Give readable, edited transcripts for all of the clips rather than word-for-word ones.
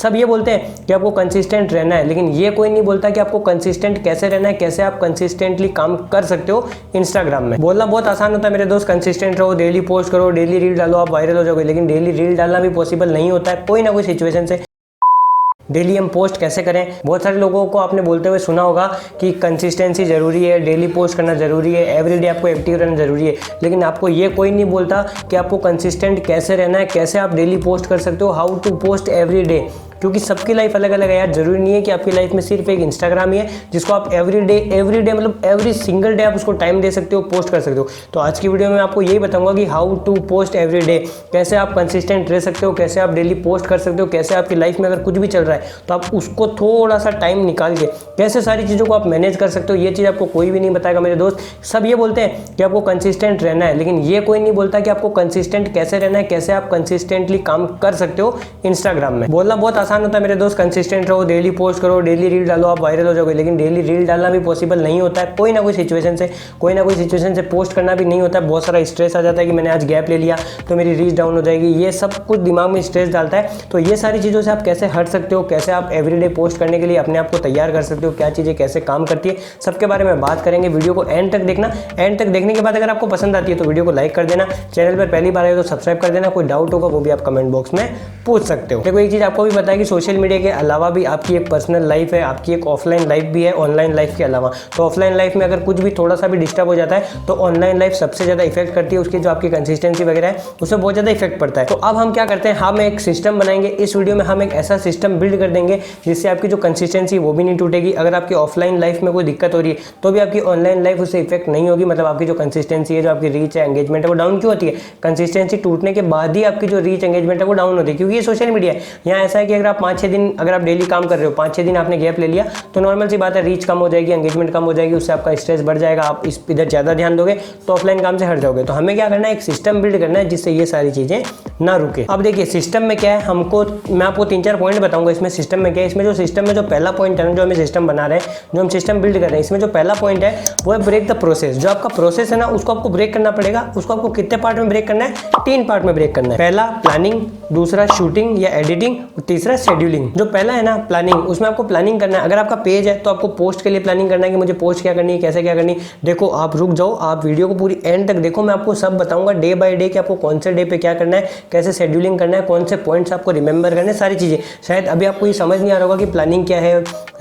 सब ये बोलते हैं कि आपको कंसिस्टेंट रहना है, लेकिन ये कोई नहीं बोलता कि आपको कंसिस्टेंट कैसे रहना है, कैसे आप कंसिस्टेंटली काम कर सकते हो इंस्टाग्राम में। बोलना बहुत आसान होता है मेरे दोस्त, कंसिस्टेंट रहो, डेली पोस्ट करो, डेली रील डालो, आप वायरल हो जाओगे, लेकिन डेली रील डालना भी पॉसिबल नहीं होता है कोई ना कोई सिचुएशन से। डेली हम पोस्ट कैसे करें? बहुत सारे लोगों को आपने बोलते हुए सुना होगा कि कंसिस्टेंसी जरूरी है, डेली पोस्ट करना जरूरी है, एवरीडे आपको एक्टिव रहना जरूरी है, लेकिन आपको ये कोई नहीं बोलता कि आपको कंसिस्टेंट कैसे रहना है, कैसे आप डेली पोस्ट कर सकते हो, how to post every day. क्योंकि सबकी लाइफ अलग अलग है यार, जरूरी नहीं है कि आपकी लाइफ में सिर्फ एक इंस्टाग्राम ही है जिसको आप एवरी डे मतलब एवरी सिंगल डे आप उसको टाइम दे सकते हो, पोस्ट कर सकते हो। तो आज की वीडियो में आपको यही बताऊंगा कि how to post every day, कैसे आप कंसिस्टेंट रह सकते हो, कैसे आप डेली पोस्ट कर सकते हो, कैसे आपकी लाइफ में अगर कुछ भी चल रहा है तो आप उसको थोड़ा सा टाइम निकाल के कैसे सारी चीज़ों को आप मैनेज कर सकते हो। ये चीज़ आपको कोई भी नहीं बताएगा मेरे दोस्त। सब ये बोलते हैं कि आपको कंसिस्टेंट रहना है, लेकिन ये कोई नहीं बोलता कि आपको कंसिस्टेंट कैसे रहना है, कैसे आप कंसिस्टेंटली काम कर सकते हो इंस्टाग्राम में। बोलना बहुत आसान होता है मेरे दोस्त, कंसिस्टेंट रहो, डेली पोस्ट करो, डेली रील डालो, आप वायरल हो जाओगे, लेकिन डेली रील डालना भी पॉसिबल नहीं होता है कोई ना कोई सिचुएशन से पोस्ट करना भी नहीं होता है। बहुत सारा स्ट्रेस आ जाता है कि मैंने आज गैप ले लिया तो मेरी रीच डाउन हो जाएगी, ये सब कुछ दिमाग में स्ट्रेस डालता है। तो ये सारी चीज़ों से आप कैसे हट सकते हो, कैसे आप एवरीडे पोस्ट करने के लिए अपने आप को तैयार कर सकते हो, क्या चीज़ें कैसे काम करती है, सबके बारे में बात करेंगे। वीडियो को एंड तक देखना। एंड तक देखने के बाद अगर आपको पसंद आती है तो वीडियो को लाइक कर देना, चैनल पर पहली बार आए तो सब्सक्राइब कर देना। कोई डाउट होगा वो भी आप कमेंट बॉक्स में पूछ सकते हो। देखो एक चीज़ आपको भी पता है कि सोशल मीडिया के अलावा भी आपकी एक पर्सनल लाइफ है, आपकी एक ऑफलाइन लाइफ भी है ऑनलाइन लाइफ के अलावा। तो ऑफलाइन लाइफ में अगर कुछ भी थोड़ा सा भी डिस्टर्ब हो जाता है तो ऑनलाइन लाइफ सबसे ज़्यादा इफेक्ट करती है, उसकी जो आपकी कंसिस्टेंसी वगैरह है उसमें बहुत ज़्यादा इफेक्ट पड़ता है। तो अब हम क्या करते हैं, हम एक सिस्टम बनाएंगे। इस वीडियो में हम एक ऐसा सिस्टम बिल्ड कर देंगे जिससे आपकी जो कंसिस्टेंसी वो भी नहीं टूटेगी। अगर आपकी ऑफलाइन लाइफ में कोई दिक्कत हो रही है तो भी आपकी ऑनलाइन लाइफ उससे इफेक्ट नहीं होगी। मतलब आपकी जो कंसिस्टेंसी है, जो आपकी रीच है, एंगेजमेंट है, वो डाउन क्यों होती है? कंसिस्टेंसी टूटने के बाद ही आपकी जो रीच एंगेजमेंट है वो डाउन होती है, क्योंकि ये सोशल मीडिया है। यहाँ ऐसा है कि अगर आप 5-6 दिन अगर आप डेली काम कर रहे हो, 5-6 दिन आपने गैप ले लिया तो नॉर्मल सी बात है, रीच कम हो जाएगी, एंगेजमेंट कम हो जाएगी, उससे आपका स्ट्रेस बढ़ जाएगा, आप इस इधर ज़्यादा ध्यान दोगे तो ऑफलाइन काम से हट जाओगे। तो हमें क्या करना है, एक सिस्टम बिल्ड करना है जिससे ये सारी चीज़ें ना रुके। अब देखिए सिस्टम में क्या है, मैं आपको 3-4 पॉइंट बताऊंगा इसमें सिस्टम में क्या है। इसमें जो सिस्टम में जो पहला पॉइंट है ना, जो हमें सिस्टम बना रहे हैं, जो हम सिस्टम बिल्ड कर रहे हैं, इसमें जो पहला पॉइंट है वो है ब्रेक द प्रोसेस। जो आपका प्रोसेस है ना उसको आपको ब्रेक करना पड़ेगा। उसको आपको कितने पार्ट में ब्रेक करना है? 3 पार्ट में ब्रेक करना है। पहला प्लानिंग, दूसरा शूटिंग या एडिटिंग, और तीसरा शेड्यूलिंग। जो पहला है ना प्लानिंग, उसमें आपको प्लानिंग करना है। अगर आपका पेज है तो आपको पोस्ट के लिए प्लानिंग करना है कि मुझे पोस्ट क्या करनी है, कैसे क्या करनी है। देखो आप रुक जाओ, आप वीडियो को पूरी एंड तक देखो, मैं आपको सब बताऊंगा डे बाय डे कि आपको कौन से डे पे क्या करना है, कैसे शेड्यूलिंग करना है, कौन से पॉइंट्स आपको रिमेंबर करने, सारी चीज़ें। शायद अभी आपको ये समझ नहीं आ रहा होगा कि प्लानिंग क्या है,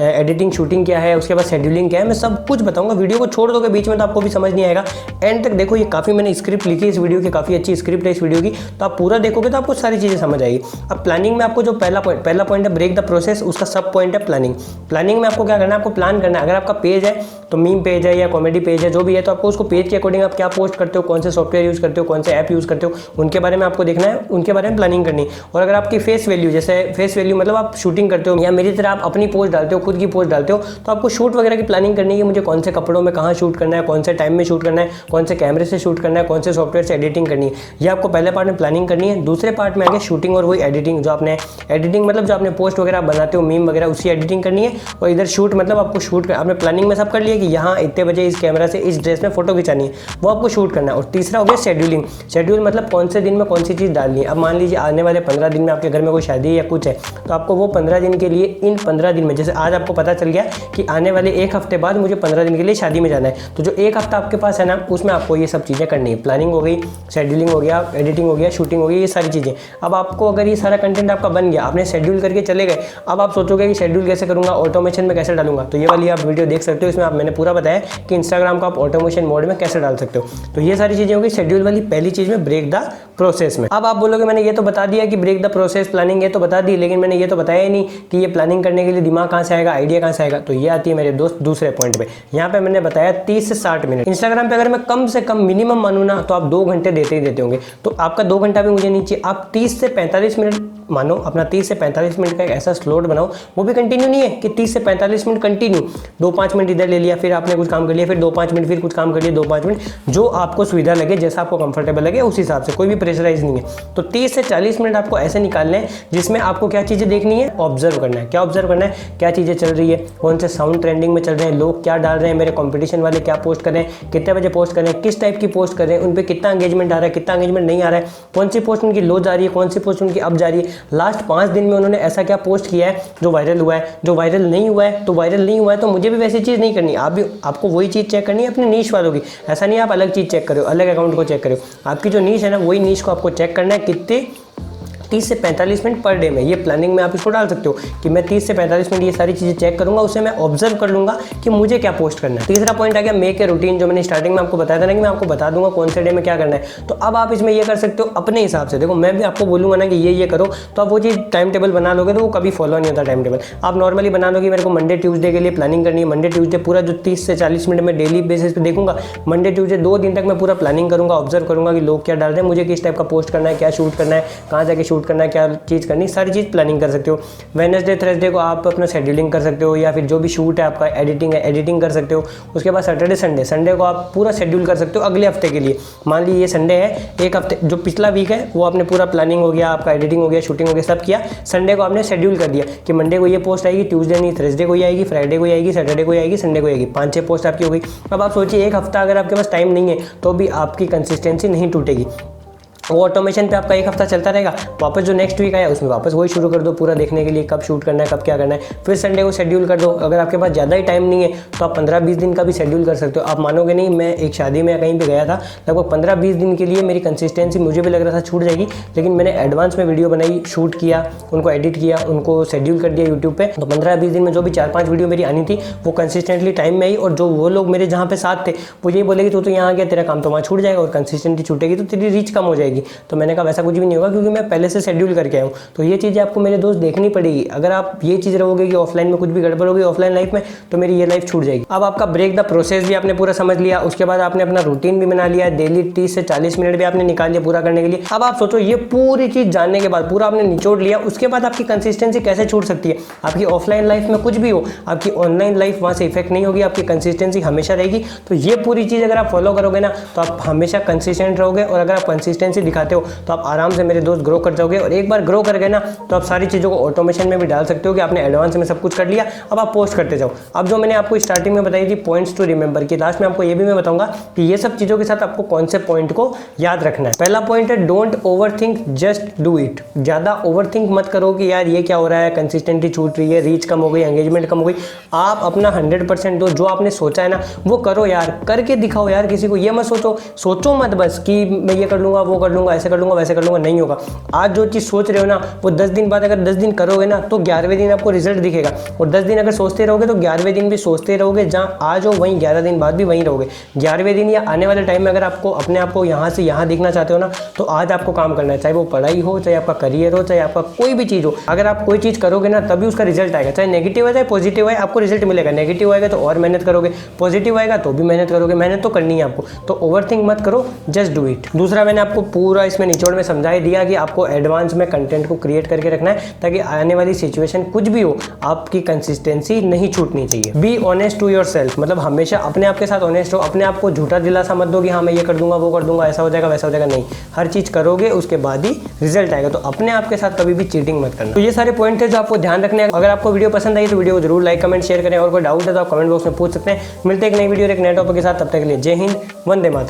एडिटिंग शूटिंग क्या है, उसके बाद शेड्यूलिंग क्या है। मैं सब कुछ बताऊंगा। वीडियो को छोड़ दोगे बीच में तो आपको भी समझ नहीं आएगा। एंड तक देखो, ये काफ़ी मैंने स्क्रिप्ट लिखी है इस वीडियो की, काफ़ी अच्छी स्क्रिप्ट है इस वीडियो की, तो आप पूरा देखोगे तो आपको सारी चीज़ें समझ आएगी। अब प्लानिंग में आपको जो पहला पॉइंट है ब्रेक द प्रोसेस, उसका सब पॉइंट है प्लानिंग। प्लानिंग में आपको क्या करना है, आपको प्लान करना है। अगर आपका पेज है तो मीम पेज है या कॉमेडी पेज है, जो भी है, तो आपको उसको पेज के अकॉर्डिंग आप क्या पोस्ट करते हो, कौन से सॉफ्टवेयर यूज़ करते हो, कौन से ऐप यूज़ करते हो, उनके बारे में आपको देखना है, उनके बारे में प्लानिंग करनी। और अगर आपकी फेस वैल्यू, जैसे फेस वैल्यू मतलब आप शूटिंग करते हो या मेरी तरह आप अपनी पोस्ट डालते हो, खुद की पोस्ट डालते हो, तो आपको शूट वगैरह की प्लानिंग करनी है। मुझे कौन से कपड़ों में कहाँ शूट करना है, कौन से टाइम में शूट करना है, कौन से कैमरे से शूट करना है, कौन से सॉफ्टवेयर से एडिटिंग करनी है। ये आपको पहले पार्ट में प्लानिंग करनी है। दूसरे पार्ट में आगे शूटिंग और वही एडिटिंग, जो आपने एडिटिंग मतलब जो आपने पोस्ट वगैरह बनाते हो, मीम वगैरह, उसकी एडिटिंग करनी है। और इधर शूट मतलब आपको शूट, आपने प्लानिंग में सब कर लिया कि यहाँ इतने बजे इस कैमरा से इस ड्रेस में फोटो खिंचानी है, वो आपको शूट करना है। और तीसरा हो गया शेड्यूलिंग। शेड्यूल मतलब कौन से दिन में कौन सी चीज़ डालनी है। अब मान लीजिए आने वाले 15 दिन में आपके घर में कोई शादी है या कुछ है, तो आपको वो 15 दिन के लिए, इन 15 दिन में, जैसे आज आपको पता चल गया कि आने वाले 1 हफ्ते बाद मुझे 15 दिन के लिए शादी में जाना है, तो जो 1 हफ्ता आपके पास है ना, उसमें आपको ये सब चीज़ें करनी है। प्लानिंग हो गई, शेड्यूलिंग हो गया, एडिटिंग हो गया, शूटिंग हो गई, ये सारी चीज़ें। अब आपको अगर ये सारा कंटेंट आपका बन गया, आपने शेड्यूल करके चले गए, अब आप सोचोगे कि शेड्यूल कैसे करूँगा, ऑटोमेशन में कैसे डालूंगा, तो ये वाली आप वीडियो देख सकते हो। इसमें मैंने पूरा बताया कि इंस्टाग्राम को आप ऑटोमेशन मोड में कैसे डाल सकते हो। तो ये सारी चीज़ें होगी शेड्यूल वाली पहली चीज़ में, ब्रेक द प्रोसेस में। अब आप बोलोगे मैंने ये तो बता दिया कि ब्रेक द प्रोसेस, प्लानिंग ये तो बता दी, लेकिन मैंने ये तो बताया ही नहीं कि ये प्लानिंग करने के लिए दिमाग कहाँ से आएगा, आइडिया कहाँ से आएगा। तो ये आती है मेरे दोस्त दूसरे पॉइंट पे। यहाँ पे मैंने बताया 30 से 60 मिनट। इंस्टाग्राम पे अगर मैं कम से कम मिनिमम मानूँ ना तो आप 2 घंटे देते ही देते होंगे। तो आपका 2 घंटा भी मुझे नहीं चाहिए। आप 30 से 45 मिनट मानो, अपना 30 से 45 मिनट का एक ऐसा स्लॉट बनाओ, वो भी कंटिन्यू नहीं है कि 30 से 45 मिनट कंटिन्यू, 2-5 मिनट इधर ले लिया, फिर आपने कुछ काम कर लिया, फिर 2-5 मिनट फिर कुछ काम कर लिया, 2-5 मिनट, जो आपको सुविधा लगे, जैसा आपको कंफर्टेबल लगे उस हिसाब से, कोई भी प्रेशराइज नहीं है। तो 30 से 40 मिनट आपको ऐसे निकालने हैं जिसमें आपको क्या चीज़ें देखनी है, ऑब्जर्व करना है। क्या ऑब्जर्व करना है, क्या चीज़ें चल रही है, कौन से साउंड ट्रेंडिंग में चल रहे हैं, लोग क्या डाल रहे हैं, मेरे कंपटीशन वाले क्या पोस्ट कर रहे हैं, कितने बजे पोस्ट कर रहे हैं, किस टाइप की पोस्ट कर रहे हैं, उन पर कितना एंगेजमेंट आ रहा है, कितना एंगेजमेंट नहीं आ रहा है, कौन सी पोस्ट उनकी लो जा रही है, कौन सी पोस्ट उनकी अप जा रही है, लास्ट 5 दिन में उन्होंने ऐसा क्या पोस्ट किया है जो वायरल हुआ है, जो वायरल नहीं हुआ है तो वायरल नहीं हुआ है। तो मुझे भी वैसी चीज़ नहीं करनी, आपको वही चीज़ चेक करनी है अपने नीश वालों की। ऐसा नहीं आप अलग चीज़ चेक करो, अलग अकाउंट को चेक करो, आपकी जो नीश है ना वही नीश को आपको चेक करना है। कितने 30 से 45 मिनट पर डे में, ये प्लानिंग में आप इसको डाल सकते हो कि मैं 30 से 45 मिनट ये सारी चीज़ें चेक करूंगा, उसे मैं ऑब्जर्व कर लूंगा कि मुझे क्या पोस्ट करना है। तीसरा पॉइंट आ गया मेक ए रूटीन, जो मैंने स्टार्टिंग में आपको बताया था ना कि मैं आपको बता दूंगा कौन से डे में क्या करना है। तो अब आप इसमें ये कर सकते हो अपने हिसाब से। देखो मैं भी आपको बोलूंगा ना कि ये करो, तो आप वो चीज़ टाइम टेबल बना लोगे तो वो कभी फॉलो नहीं होता टाइम टेबल। आप नॉर्मली बना लो कि मेरे को मंडे ट्यूसडे के लिए प्लानिंग करनी है, मंडे ट्यूसडे पूरा जो 30 से 40 मिनट में डेली बेसिस पे देखूंगा, मंडे ट्यूसडे 2 दिन तक मैं पूरा प्लानिंग करूंगा, ऑब्जर्व करूंगा कि लोग क्या डाल रहे हैं, मुझे किस टाइप का पोस्ट करना है, क्या शूट करना है, कहाँ जाके शूट करना है, क्या चीज़ करनी, सारी चीज़ प्लानिंग कर सकते हो। वेडनेसडे थर्सडे को आप अपना शेड्यूलिंग कर सकते हो, या फिर जो भी शूट है आपका, एडिटिंग है एडिटिंग कर सकते हो। उसके बाद सैटरडे संडे को आप पूरा शेड्यूल कर सकते हो अगले हफ्ते के लिए। मान लीजिए ये संडे है, एक हफ्ते जो पिछला वीक है वो आपने पूरा प्लानिंग हो गया, आपका एडिटिंग हो गया, शूटिंग हो गया, सब किया। संडे को आपने शेड्यूल कर दिया कि मंडे को ये पोस्ट आएगी, ट्यूसडे नहीं थर्सडे को ही आएगी, फ्राइडे को ही आएगी, सैटरडे को ही आएगी, संडे को आएगी। 5-6 पोस्ट आपकी हो गई। अब आप सोचिए एक हफ्ता अगर आपके पास टाइम नहीं है तो भी आपकी कंसिस्टेंसी नहीं टूटेगी। वो ऑटोमेशन पे आपका एक हफ्ता चलता रहेगा, वापस जो नेक्स्ट वीक आया उसमें वापस वही शुरू कर दो पूरा देखने के लिए कब शूट करना है, कब क्या करना है। फिर संडे को शेड्यूल कर दो। अगर आपके पास ज़्यादा ही टाइम नहीं है तो आप 15-20 दिन का भी शेड्यूल कर सकते हो। आप मानोगे नहीं, मैं एक शादी में कहीं पे गया था, लगभग 15-20 दिन के लिए मेरी कंसिस्टेंसी मुझे भी लग रहा था छूट जाएगी, लेकिन मैंने एडवांस में वीडियो बनाई, शूट किया, उनको एडिट किया, उनको शेड्यूल कर दिया यूट्यूब पर। तो 15-20 दिन में जो भी 4-5 वीडियो मेरी आनी थी वो कंसिस्टेंटली टाइम में आई। और जो वो लोग मेरे जहाँ पे साथ थे वो यही बोलेगी तो यहाँ आ गया, तेरा काम तो वहाँ छूट जाएगा और कंसिस्टेंसी छूटेगी तो तेरी रीच कम हो जाएगी। तो मैंने कहा ऐसा कुछ भी नहीं होगा क्योंकि मैं पहले से शेड्यूल करके आया हूँ। तो ये चीज़ें आपको मेरे दोस्त देखनी पड़ेगी। अगर आप ये चीज़ रहोगे कि ऑफलाइन में कुछ भी गड़बड़ होगी ऑफलाइन लाइफ में, तो मेरी ये लाइफ छूट जाएगी। अब आपका ब्रेक द प्रोसेस भी आपने पूरा समझ लिया, उसके बाद आपने अपना रूटीन भी बना लिया, डेली 30 से 40 मिनट भी आपने निकाल लिया पूरा करने के लिए। अब आप सोचो ये पूरी चीज़ जानने के बाद, पूरा आपने निचोड़ लिया, उसके बाद आपकी कंसिस्टेंसी कैसे छूट सकती है। आपकी ऑफलाइन लाइफ में कुछ भी हो, आपकी ऑनलाइन लाइफ वहाँ से इफेक्ट नहीं होगी, आपकी कंसिस्टेंसी हमेशा रहेगी। तो ये पूरी चीज़ अगर आप फॉलो करोगे ना तो आप हमेशा कंसिस्टेंट रहोगे। और अगर आप कंसिस्टेंसी दिखाते हो तो आप आराम से मेरे दोस्त ग्रो कर जाओगे। और एक बार ग्रो कर गए ना तो आप सारी चीज़ों को ऑटोमेशन में भी डाल सकते हो कि आपने एडवांस में सब कुछ कर लिया, अब आप पोस्ट करते जाओ। अब जो मैंने आपको स्टार्टिंग में बताई थी पॉइंट्स टू रिमेंबर की, लास्ट में आपको ये भी मैं बताऊंगा कि ये सब चीज़ों के साथ आपको कौन से पॉइंट को याद रखना है। पहला पॉइंट है don't over think, just do it. ज़्यादा ओवर थिंक मत करो कि यार ये क्या हो रहा है, कंसिस्टेंसी छूट रही है, रीच कम हो गई, एंगेजमेंट कम हो गई। आप अपना 100% दो, जो आपने सोचा है ना वो करो यार, करके दिखाओ यार किसी को। ये मत सोचो मत बस कि मैं ये कर लूँगा, वो कर लूँगा, ऐसे कर लूँगा, वैसे कर लूँगा, नहीं होगा। आज जो चीज़ सोच रहे हो ना वो 10 दिन बाद अगर 10 दिन करोगे ना तो 11वें दिन आपको रिजल्ट दिखेगा। और 10 दिन अगर सोचते रहोगे तो 11वें दिन भी सोचते रहोगे, जहाँ आज हो वहीं 11 दिन बाद भी वहीं रहोगे। 11वें दिन या आने वाले टाइम में अगर आपको अपने आप को यहाँ से यहाँ दिखना चाहते हो ना तो आज आपको काम करना है, चाहे वो पढ़ाई हो, चाहे आपका करियर हो, चाहे आपका कोई भी चीज़ हो। अगर आप कोई चीज़ करोगे ना तभी उसका रिजल्ट आएगा, चाहे नेगेटिव है चाहे पॉजिटिव है, आपको रिजल्ट मिलेगा। नेगेटिव आएगा तो और मेहनत करोगे, पॉजिटिव आएगा तो भी मेहनत करोगे, मेहनत तो करनी है आपको। तो ओवर थिंक मत करो, जस्ट डू इट। दूसरा मैंने आपको पूरा इसमें निचोड़ में समझा दिया कि आपको एडवांस में कंटेंट को क्रिएट करके रखना है ताकि आने वाली सिचुएशन कुछ भी हो आपकी कंसिस्टेंसी नहीं छूटनी चाहिए। Be honest to yourself, मतलब हमेशा अपने आप के साथ ऑनेस्ट हो। अपने आप को झूठा दिलासा मत दो कि हाँ मैं ये कर दूंगा, वो कर दूंगा, ऐसा हो जाएगा, वैसा हो जाएगा। नहीं, हर चीज़ करोगे उसके बाद ही रिजल्ट आएगा। तो अपने आप के साथ कभी भी चीटिंग मत करना। तो ये सारे पॉइंट थे जो आपको ध्यान रखने हैं। अगर आपको वीडियो पसंद आई तो वीडियो को जरूर लाइक कमेंट शेयर करें, और कोई डाउट है तो आप कमेंट बॉक्स में पूछ सकते हैं। मिलते हैं एक नई वीडियो एक नए टॉपिक के साथ, तब तक के लिए जय हिंद, वंदे मातरम।